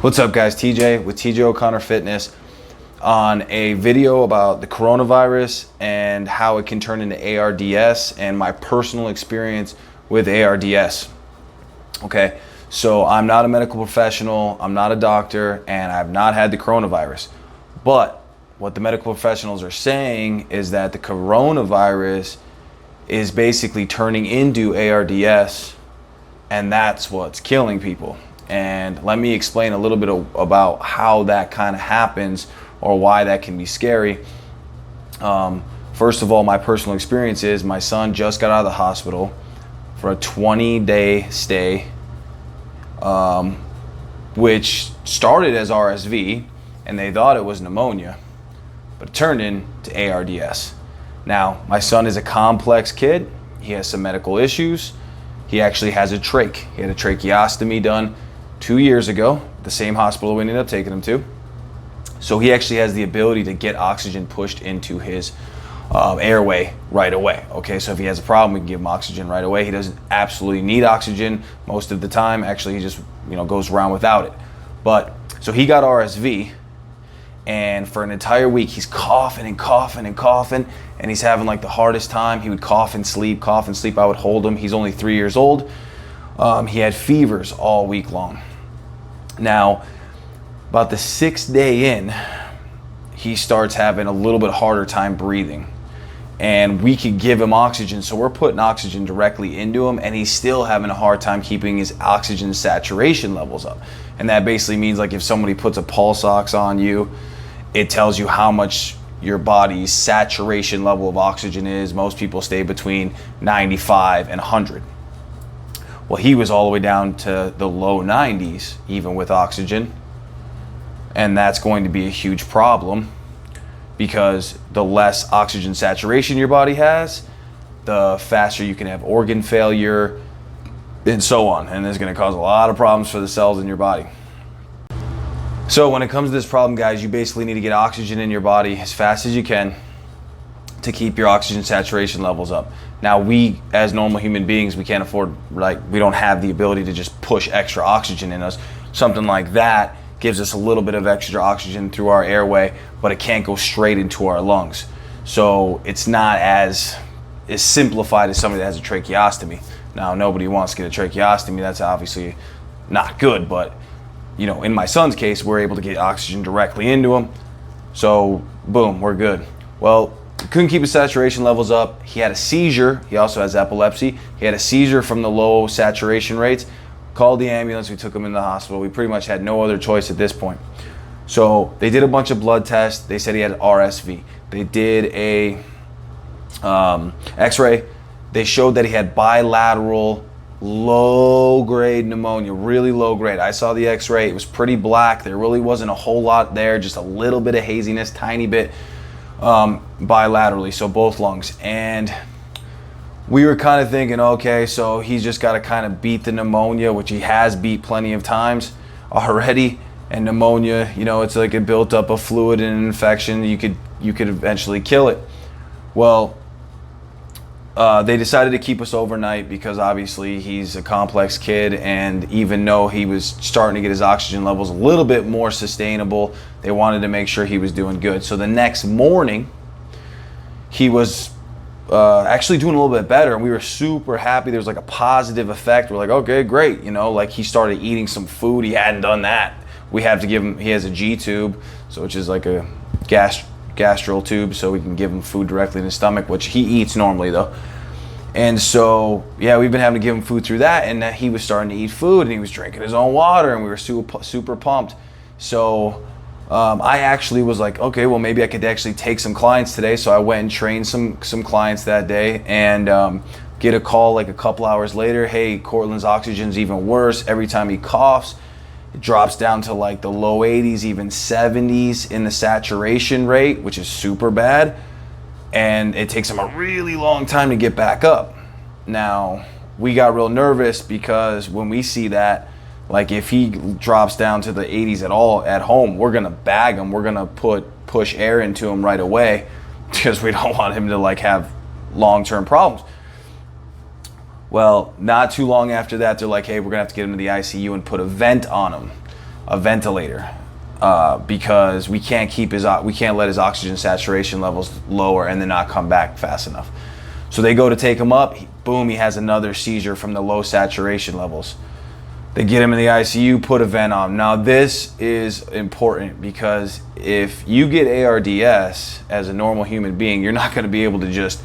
What's up, guys? TJ with TJ O'Connor Fitness on a video about the coronavirus and how it can turn into ARDS and my personal experience with ARDS. Okay, so I'm not a medical professional, I'm not a doctor, and I've not had the coronavirus. But what the medical professionals are saying is that the coronavirus is basically turning into ARDS, and that's what's killing people. And let me explain a little bit about how that kind of happens or why that can be scary. First of all, my personal experience is my son just got out of the hospital for a 20-day stay, which started as RSV, and they thought it was pneumonia, but it turned into ARDS. Now, my son is a complex kid. He has some medical issues. He actually has a trach. He had a tracheostomy done 2 years ago, the same hospital we ended up taking him to. So he actually has the ability to get oxygen pushed into his airway right away. Okay, so if he has a problem, we can give him oxygen right away. He doesn't absolutely need oxygen most of the time. Actually, he just goes around without it. But so he got RSV, and for an entire week he's coughing and coughing and coughing, and he's having like the hardest time. He would cough and sleep, cough and sleep. I would hold him. He's only 3 years old. He had fevers all week long. Now, about the 6th day in, he starts having a little bit harder time breathing, and we could give him oxygen. So we're putting oxygen directly into him, and he's still having a hard time keeping his oxygen saturation levels up. And that basically means, like, if somebody puts a pulse ox on you, it tells you how much your body's saturation level of oxygen is. Most people stay between 95 and 100. Well, he was all the way down to the low 90s, even with oxygen. And that's going to be a huge problem, because the less oxygen saturation your body has, the faster you can have organ failure and so on. And it's going to cause a lot of problems for the cells in your body. So when it comes to this problem, guys, you basically need to get oxygen in your body as fast as you can to keep your oxygen saturation levels up. Now, we as normal human beings, we can't afford, we don't have the ability to just push extra oxygen in us. Something like that gives us a little bit of extra oxygen through our airway, but it can't go straight into our lungs. So it's not as simplified as somebody that has a tracheostomy. Now, nobody wants to get a tracheostomy. That's obviously not good, but in my son's case, we're able to get oxygen directly into him. So boom, we're good. Well, couldn't keep his saturation levels up. He had a seizure. He also has epilepsy. He had a seizure from the low saturation rates. Called the ambulance. We took him in the hospital. We pretty much had no other choice at this point. So they did a bunch of blood tests. They said he had RSV. They did a x-ray. They showed that he had bilateral low-grade pneumonia, really low grade. I saw the x-ray. It was pretty black. There really wasn't a whole lot there, just a little bit of haziness, tiny bit, bilaterally, so both lungs. And we were kind of thinking, okay, so he's just got to kind of beat the pneumonia, which he has beat plenty of times already. And pneumonia, it's like it built up a fluid and an infection. You could eventually kill it. Well, they decided to keep us overnight because obviously he's a complex kid, and even though he was starting to get his oxygen levels a little bit more sustainable, they wanted to make sure he was doing good. So the next morning, he was actually doing a little bit better, and we were super happy. There was like a positive effect. We're like, okay, great. Like he started eating some food. He hadn't done that. We have to give him, he has a G tube, so which is like a gastral tube, so we can give him food directly in his stomach, which he eats normally though. And so, yeah, we've been having to give him food through that, and he was starting to eat food, and he was drinking his own water, and we were super pumped. So I actually was like, okay, well, maybe I could actually take some clients today. So I went and trained some clients that day, and get a call like a couple hours later. Hey, Cortland's oxygen's even worse. Every time he coughs, it drops down to like the low 80s, even 70s in the saturation rate, which is super bad. And it takes him a really long time to get back up. Now, we got real nervous because when we see that, like if he drops down to the 80s at all at home, we're gonna bag him. We're gonna push air into him right away because we don't want him to like have long-term problems. Well, not too long after that, they're like, hey, we're gonna have to get him to the ICU and put a vent on him. a ventilator because we can't let his oxygen saturation levels lower and then not come back fast enough. So they go to take him up. Boom, he has another seizure from the low saturation levels. They get him in the ICU, put a vent on. Now this is important because if you get ARDS as a normal human being, you're not going to be able to just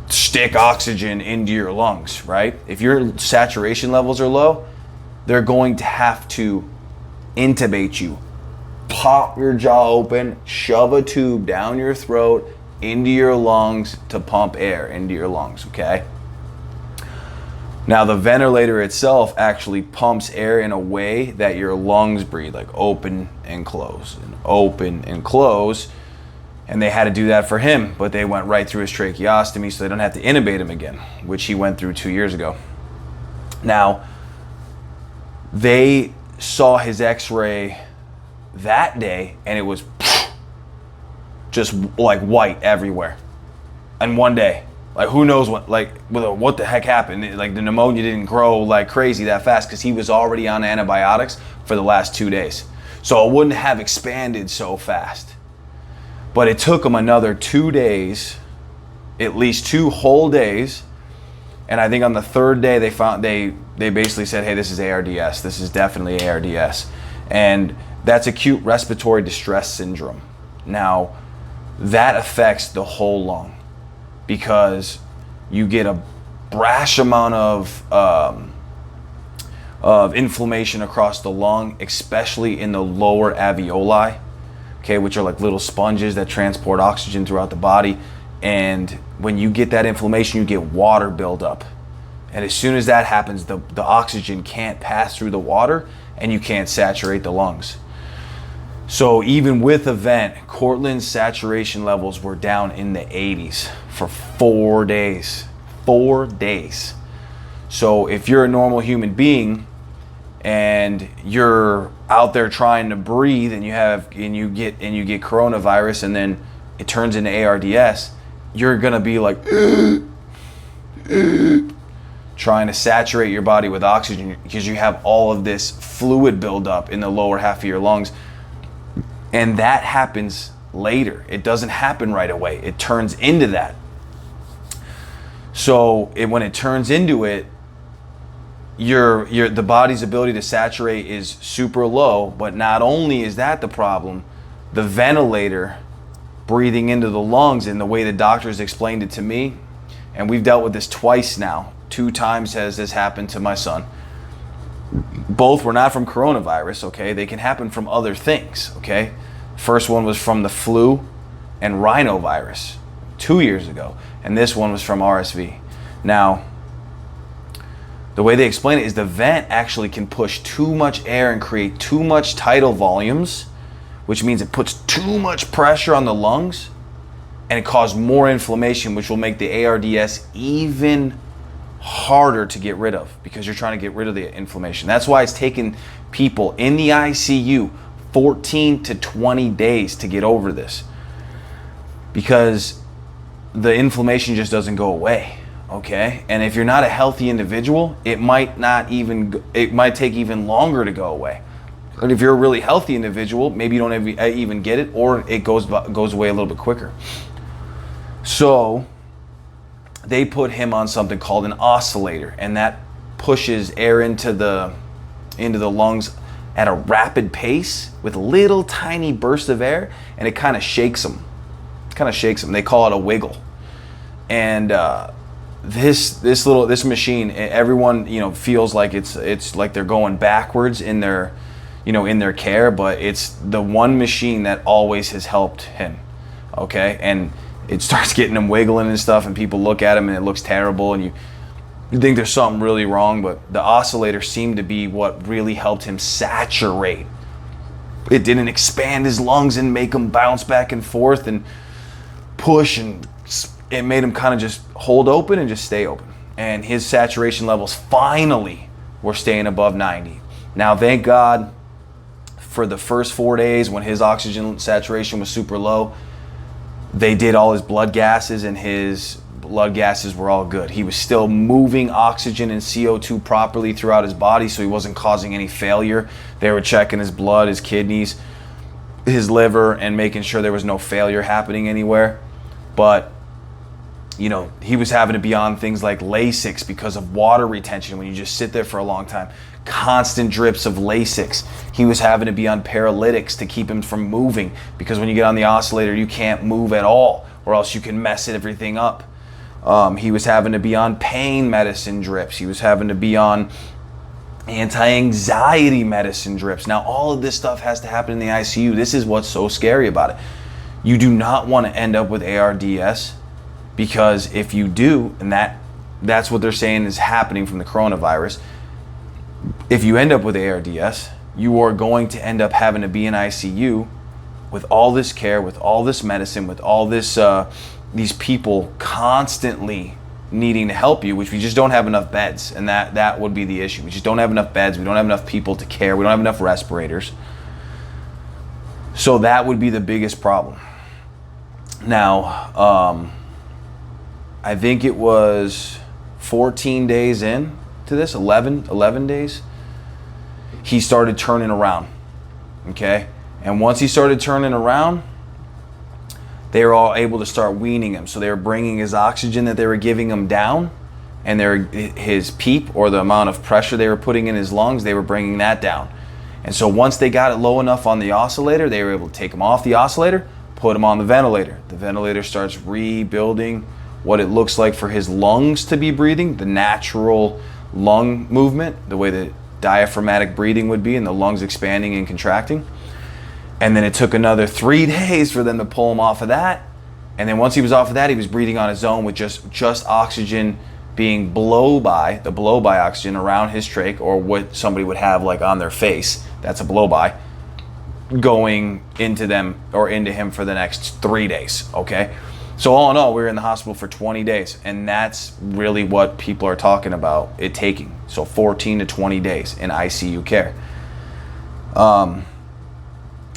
stick oxygen into your lungs, right? If your saturation levels are low, they're going to have to intubate you, pop your jaw open, shove a tube down your throat into your lungs to pump air into your lungs, okay? Now the ventilator itself actually pumps air in a way that your lungs breathe, like open and close and open and close. And they had to do that for him, but they went right through his tracheostomy so they don't have to intubate him again, which he went through 2 years ago. Now, they saw his x-ray that day and it was just like white everywhere in one day. Like who knows what the heck happened? Like the pneumonia didn't grow like crazy that fast because he was already on antibiotics for the last 2 days. So it wouldn't have expanded so fast. But it took him another 2 days, at least 2 whole days. And I think on the third day they basically said, hey, this is ARDS. This is definitely ARDS. And that's acute respiratory distress syndrome. Now, that affects the whole lung because you get a brash amount of inflammation across the lung, especially in the lower alveoli. Okay, which are like little sponges that transport oxygen throughout the body. And when you get that inflammation, you get water buildup. And as soon as that happens, the oxygen can't pass through the water and you can't saturate the lungs. So even with a vent, Cortland's saturation levels were down in the 80s for 4 days. 4 days. So if you're a normal human being and you're out there trying to breathe and you get coronavirus and then it turns into ARDS, you're gonna be like trying to saturate your body with oxygen because you have all of this fluid buildup in the lower half of your lungs. And that happens later. It doesn't happen right away. It turns into that. So when it turns into it, the body's ability to saturate is super low. But not only is that the problem, the ventilator breathing into the lungs and the way the doctors explained it to me, and we've dealt with this twice now. 2 times has this happened to my son. Both were not from coronavirus, okay? They can happen from other things, okay? First one was from the flu and rhinovirus 2 years ago, and this one was from RSV. Now, the way they explain it is the vent actually can push too much air and create too much tidal volumes, which means it puts too much pressure on the lungs and it causes more inflammation, which will make the ARDS even harder to get rid of because you're trying to get rid of the inflammation. That's why it's taken people in the ICU 14 to 20 days to get over this because the inflammation just doesn't go away. Okay, and if you're not a healthy individual, it might take even longer to go away. And if you're a really healthy individual, maybe you don't even get it, or it goes away a little bit quicker. So they put him on something called an oscillator, and that pushes air into the lungs at a rapid pace with little tiny bursts of air, and it kind of shakes them. They call it a wiggle, and this machine, everyone feels like it's like they're going backwards in their care, but it's the one machine that always has helped him. Okay, and it starts getting him wiggling and stuff, and people look at him and it looks terrible, and you think there's something really wrong, but the oscillator seemed to be what really helped him saturate. It didn't expand his lungs and make him bounce back and forth and push, and it made him kind of just hold open and just stay open. And his saturation levels finally were staying above 90. Now, thank God for the first 4 days when his oxygen saturation was super low, they did all his blood gases and his blood gases were all good. He was still moving oxygen and CO2 properly throughout his body, so he wasn't causing any failure. They were checking his blood, his kidneys, his liver, and making sure there was no failure happening anywhere. But you know, he was having to be on things like Lasix because of water retention when you just sit there for a long time. Constant drips of Lasix. He was having to be on paralytics to keep him from moving, because when you get on the oscillator, you can't move at all, or else you can mess everything up. He was having to be on pain medicine drips. He was having to be on anti-anxiety medicine drips. Now, all of this stuff has to happen in the ICU. This is what's so scary about it. You do not want to end up with ARDS, because if you do, and that's what they're saying is happening from the coronavirus, if you end up with ARDS, you are going to end up having to be in ICU with all this care, with all this medicine, with all this these people constantly needing to help you, which we just don't have enough beds, and that would be the issue. We just don't have enough beds. We don't have enough people to care. We don't have enough respirators. So that would be the biggest problem. Now, I think it was 14 days in to this, 11 days, he started turning around, okay? And once he started turning around, they were all able to start weaning him. So they were bringing his oxygen that they were giving him down, and his PEEP, or the amount of pressure they were putting in his lungs, they were bringing that down. And so once they got it low enough on the oscillator, they were able to take him off the oscillator, put him on the ventilator. The ventilator starts rebuilding what it looks like for his lungs to be breathing, the natural lung movement, the way that diaphragmatic breathing would be, and the lungs expanding and contracting. And then it took another 3 days for them to pull him off of that. And then once he was off of that, he was breathing on his own with just oxygen being the blow-by oxygen around his trach, or what somebody would have like on their face. That's a blow-by, going into them or into him for the next 3 days, okay? So all in all, we were in the hospital for 20 days, and that's really what people are talking about it taking. So 14 to 20 days in ICU care.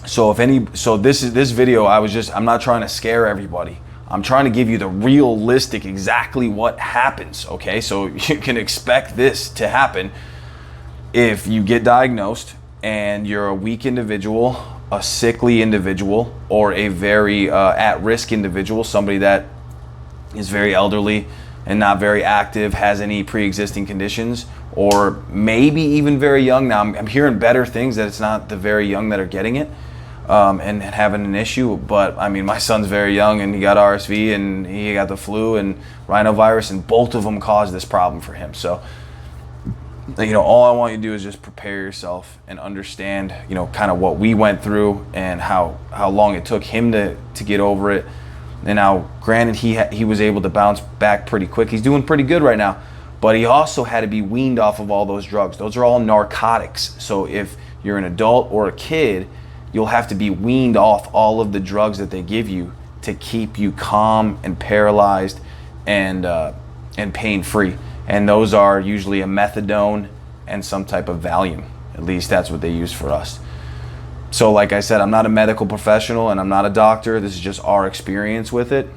So this video, I'm not trying to scare everybody. I'm trying to give you the realistic, exactly what happens, okay? So you can expect this to happen if you get diagnosed and you're a weak individual, a sickly individual, or a very at-risk individual, somebody that is very elderly and not very active, has any pre-existing conditions, or maybe even very young. Now, I'm hearing better things, that it's not the very young that are getting it and having an issue. But I mean, my son's very young, and he got RSV, and he got the flu and rhinovirus, and both of them caused this problem for him. So, you know, all I want you to do is just prepare yourself and understand, you know, kind of what we went through and how long it took him to get over it. And now, granted, he was able to bounce back pretty quick. He's doing pretty good right now, but he also had to be weaned off of all those drugs. Those are all narcotics. So if you're an adult or a kid, you'll have to be weaned off all of the drugs that they give you to keep you calm and paralyzed and pain-free. And those are usually a methadone and some type of Valium. At least that's what they use for us. So like I said, I'm not a medical professional and I'm not a doctor. This is just our experience with it.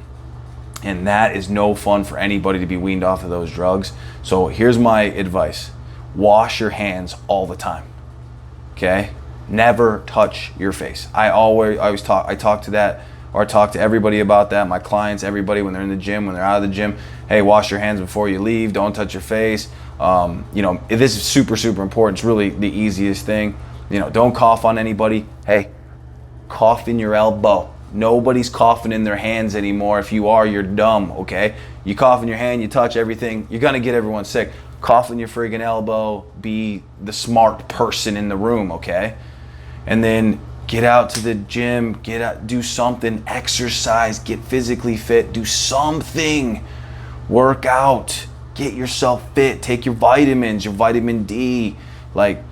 And that is no fun for anybody to be weaned off of those drugs. So here's my advice. Wash your hands all the time, okay? Never touch your face. I talk to everybody about that, my clients, everybody, when they're in the gym, when they're out of the gym. Hey, wash your hands before you leave. Don't touch your face. You know, this is super, super important. It's really the easiest thing. You know, don't cough on anybody. Hey, cough in your elbow. Nobody's coughing in their hands anymore. If you are, you're dumb, okay? You cough in your hand, you touch everything, you're gonna get everyone sick. Cough in your friggin' elbow. Be the smart person in the room, okay? And then get out to the gym, get out, do something, exercise, get physically fit, do something, work out, get yourself fit, take your vitamins, your vitamin D. Like,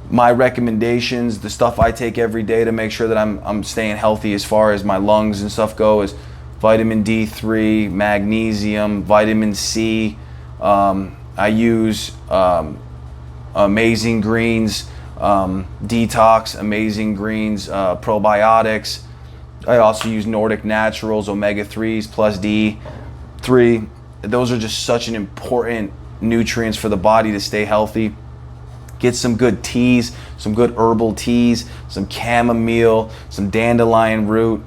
my recommendations, the stuff I take every day to make sure that I'm staying healthy as far as my lungs and stuff go, is vitamin D3, magnesium, vitamin C. I use Amazing Greens, Detox, Amazing Greens, probiotics. I also use Nordic Naturals, omega-3s plus D3. those are just such an important nutrients for the body to stay healthy. Get some good teas, some good herbal teas, some chamomile, some dandelion root.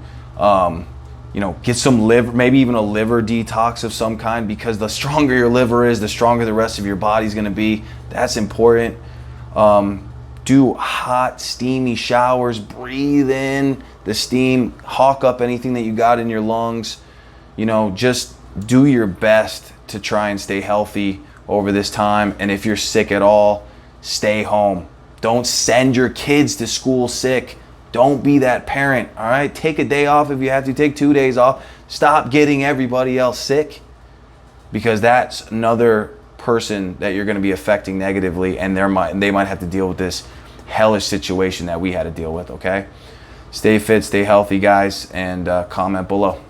Get some liver, maybe even a liver detox of some kind, because the stronger your liver is, the stronger the rest of your body's going to be. That's important. Do hot, steamy showers. Breathe in the steam. Hawk up anything that you got in your lungs. Just do your best to try and stay healthy over this time. And if you're sick at all, stay home. Don't send your kids to school sick. Don't be that parent, all right? Take a day off if you have to. Take 2 days off. Stop getting everybody else sick, because that's another person that you're going to be affecting negatively, and they might have to deal with this hellish situation that we had to deal with, okay? Stay fit, stay healthy, guys, and comment below.